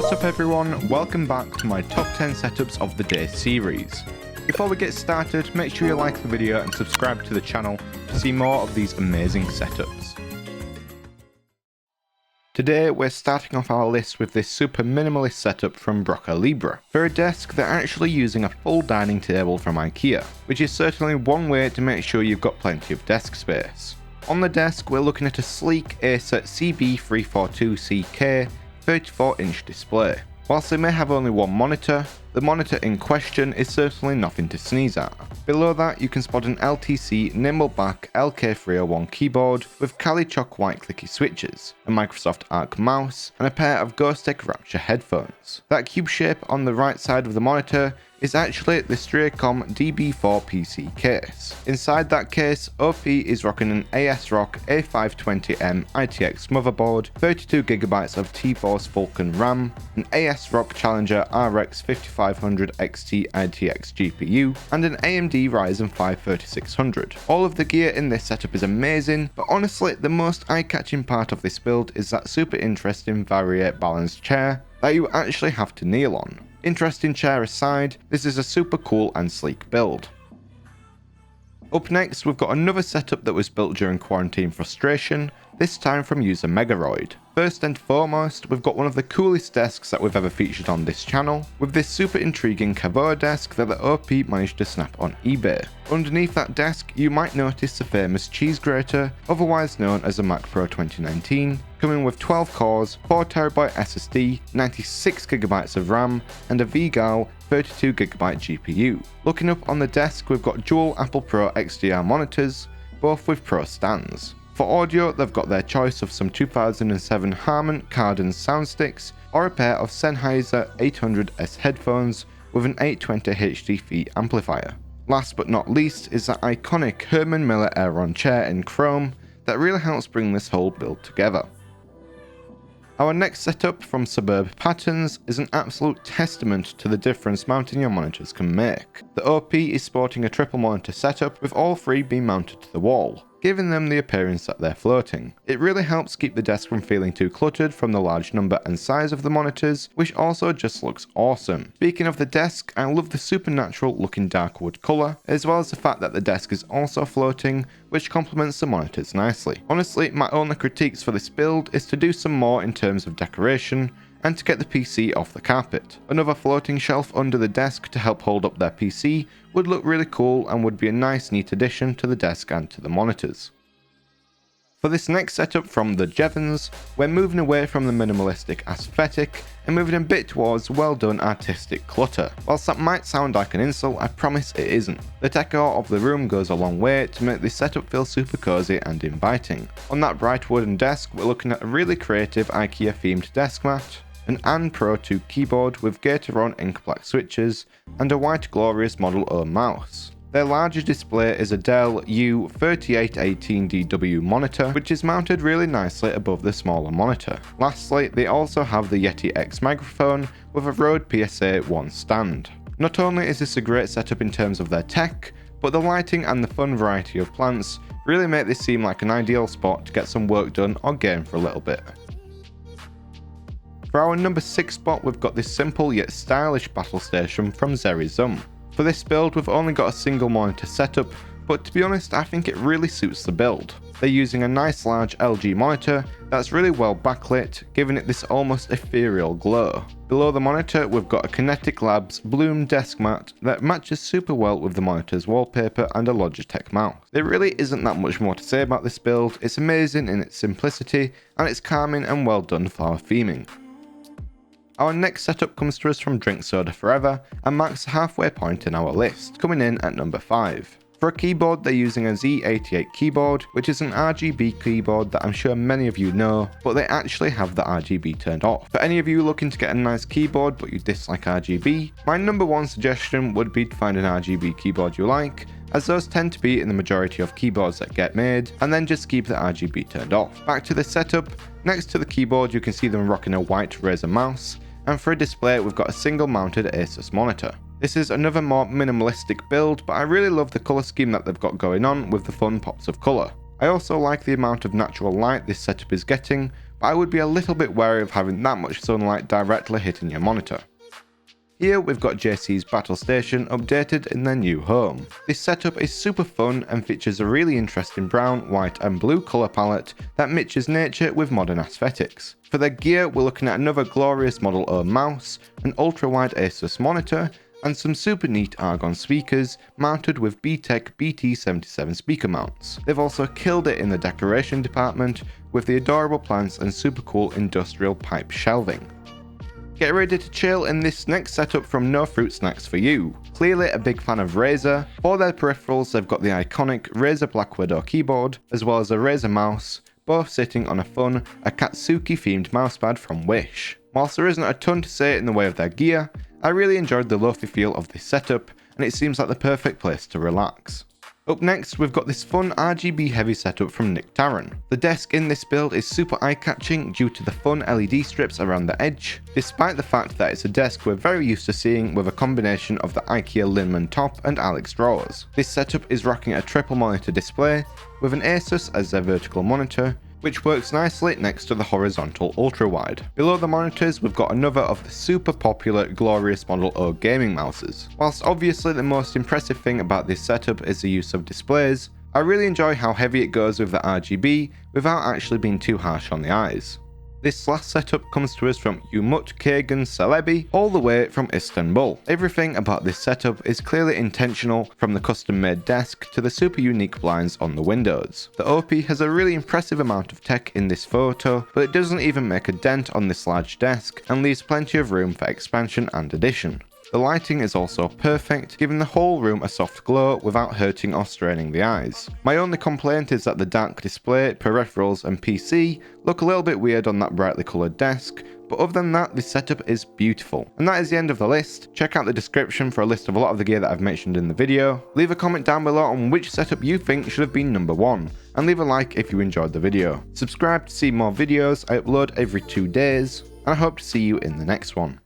What's up everyone, welcome back to my top 10 setups of the day series. Before we get started, make sure you like the video and subscribe to the channel to see more of these amazing setups. Today we're starting off our list with this super minimalist setup from BrokerLibra. For a desk, they're actually using a full dining table from IKEA, which is certainly one way to make sure you've got plenty of desk space. On the desk, we're looking at a sleek Acer CB342CK 34-inch display. Whilst they may have only one monitor, the monitor in question is certainly nothing to sneeze at. Below that, you can spot an LTC Nimbleback LK301 keyboard with Calichock white clicky switches, a Microsoft Arc mouse, and a pair of Ghostek Rapture headphones. That cube shape on the right side of the monitor is actually the Straycom DB4 PC case. Inside that case, OP is rocking an ASRock A520M ITX motherboard, 32GB of T-Force Vulcan RAM, an ASRock Challenger RX 5500 XT ITX GPU, and an AMD Ryzen 5 3600. All of the gear in this setup is amazing, but honestly the most eye-catching part of this build is that super interesting Variate balanced chair that you actually have to kneel on. Interesting chair aside, this is a super cool and sleek build. Up next, we've got another setup that was built during quarantine frustration, this time from user Megaroid. First and foremost, we've got one of the coolest desks that we've ever featured on this channel, with this super intriguing Kavoa desk that the OP managed to snap on eBay. Underneath that desk, you might notice the famous cheese grater, otherwise known as a Mac Pro 2019, coming with 12 cores, 4TB SSD, 96GB of RAM, and a VGAL 32GB GPU. Looking up on the desk, we've got dual Apple Pro XDR monitors, both with Pro stands. For audio, they've got their choice of some 2007 Harman Kardon sound sticks, or a pair of Sennheiser 800S headphones with an 820 HD amplifier. Last but not least is that iconic Herman Miller Aeron chair in chrome that really helps bring this whole build together. Our next setup from Suburb Patterns is an absolute testament to the difference mounting your monitors can make. The OP is sporting a triple monitor setup with all three being mounted to the wall, giving them the appearance that they're floating. It really helps keep the desk from feeling too cluttered from the large number and size of the monitors, which also just looks awesome. Speaking of the desk, I love the supernatural looking dark wood colour, as well as the fact that the desk is also floating, which complements the monitors nicely. Honestly, my only critiques for this build is to do some more in terms of decoration, and to get the PC off the carpet. Another floating shelf under the desk to help hold up their PC would look really cool and would be a nice neat addition to the desk and to the monitors. For this next setup from the Jevons, we're moving away from the minimalistic aesthetic and moving a bit towards well done artistic clutter. Whilst that might sound like an insult, I promise it isn't. The decor of the room goes a long way to make this setup feel super cozy and inviting. On that bright wooden desk, we're looking at a really creative IKEA themed desk mat, an AN Pro 2 keyboard with Gateron ink black switches, and a white glorious Model O mouse. Their larger display is a Dell U3818DW monitor, which is mounted really nicely above the smaller monitor. Lastly, they also have the Yeti X microphone with a Rode PSA 1 stand. Not only is this a great setup in terms of their tech, but the lighting and the fun variety of plants really make this seem like an ideal spot to get some work done or game for a little bit. For our number 6 spot, we've got this simple yet stylish battle station from Zerizum. For this build, we've only got a single monitor setup, but to be honest, I think it really suits the build. They're using a nice large LG monitor that's really well backlit, giving it this almost ethereal glow. Below the monitor, we've got a Kinetic Labs Bloom desk mat that matches super well with the monitor's wallpaper and a Logitech mouse. There really isn't that much more to say about this build. It's amazing in its simplicity, and it's calming and well done for theming. Our next setup comes to us from Drink Soda Forever and marks the halfway point in our list, coming in at number 5. For a keyboard, they're using a Z88 keyboard, which is an RGB keyboard that I'm sure many of you know, but they actually have the RGB turned off. For any of you looking to get a nice keyboard but you dislike RGB, my number 1 suggestion would be to find an RGB keyboard you like, as those tend to be in the majority of keyboards that get made, and then just keep the RGB turned off. Back to the setup, next to the keyboard you can see them rocking a white Razer mouse, and for a display we've got a single mounted Asus monitor. This is another more minimalistic build, but I really love the colour scheme that they've got going on with the fun pops of colour. I also like the amount of natural light this setup is getting but I would be a little bit wary of having that much sunlight directly hitting your monitor. Here we've got JC's Battle Station updated in their new home. This setup is super fun and features a really interesting brown, white and blue colour palette that mixes nature with modern aesthetics. For their gear we're looking at another glorious Model O mouse, an ultra-wide Asus monitor, and some super neat Argon speakers mounted with BTEC BT77 speaker mounts. They've also killed it in the decoration department with the adorable plants and super cool industrial pipe shelving. Get ready to chill in this next setup from No Fruit Snacks for you. Clearly a big fan of Razer. For their peripherals they've got the iconic Razer Black Widow keyboard as well as a Razer mouse, both sitting on a fun Akatsuki themed mousepad from Wish. Whilst there isn't a ton to say in the way of their gear, I really enjoyed the lofi feel of this setup and it seems like the perfect place to relax. Up next we've got this fun RGB heavy setup from Taran. The desk in this build is super eye-catching due to the fun LED strips around the edge, despite the fact that it's a desk we're very used to seeing with a combination of the IKEA Linman top and Alex drawers. This setup is rocking a triple monitor display with an Asus as their vertical monitor, which works nicely next to the horizontal ultra-wide. Below the monitors we've got another of the super popular glorious Model O gaming mouses. Whilst obviously the most impressive thing about this setup is the use of displays, I really enjoy how heavy it goes with the RGB without actually being too harsh on the eyes. This last setup comes to us from Umuch Kagan Celebi all the way from Istanbul. Everything about this setup is clearly intentional, from the custom made desk to the super unique blinds on the windows. The OP has a really impressive amount of tech in this photo, but it doesn't even make a dent on this large desk and leaves plenty of room for expansion and addition. The lighting is also perfect, giving the whole room a soft glow without hurting or straining the eyes. My only complaint is that the dark display, peripherals and PC look a little bit weird on that brightly coloured desk, but other than that this setup is beautiful. And that is the end of the list. Check out the description for a list of a lot of the gear that I've mentioned in the video. Leave a comment down below on which setup you think should have been number 1, and leave a like if you enjoyed the video. Subscribe to see more videos. I upload every 2 days, and I hope to see you in the next one.